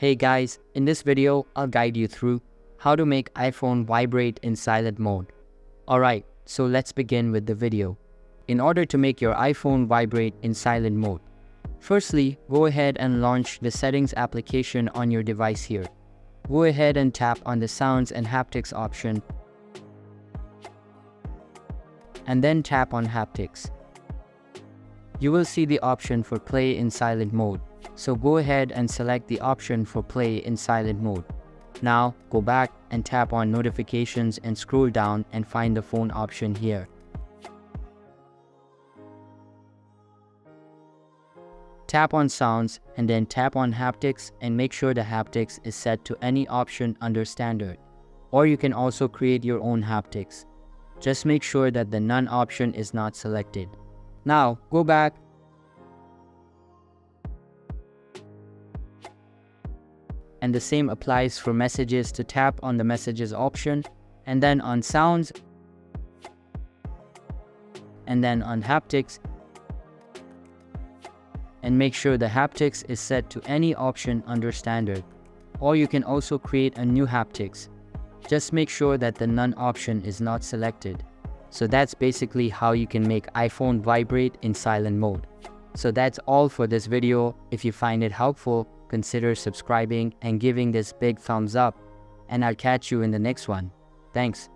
Hey guys, in this video, I'll guide you through how to make iPhone vibrate in silent mode. Alright, so let's begin with the video. In order to make your iPhone vibrate in silent mode, firstly, go ahead and launch the settings application on your device here. Go ahead and tap on the sounds and haptics option, and then tap on haptics. You will see the option for play in silent mode. So go ahead and select the option for play in silent mode. Now go back and tap on notifications and scroll down and find the phone option here. Tap on sounds and then tap on haptics and make sure the haptics is set to any option under standard. Or you can also create your own haptics. Just make sure that the none option is not selected. Now go back and the same applies for messages. To tap on the messages option and then on sounds and then on haptics, and make sure the haptics is set to any option under standard. Or you can also create a new haptics. Just make sure that the none option is not selected. So that's basically how you can make iPhone vibrate in silent mode. So that's all for this video. If you find it helpful, consider subscribing and giving this big thumbs up, and I'll catch you in the next one. Thanks.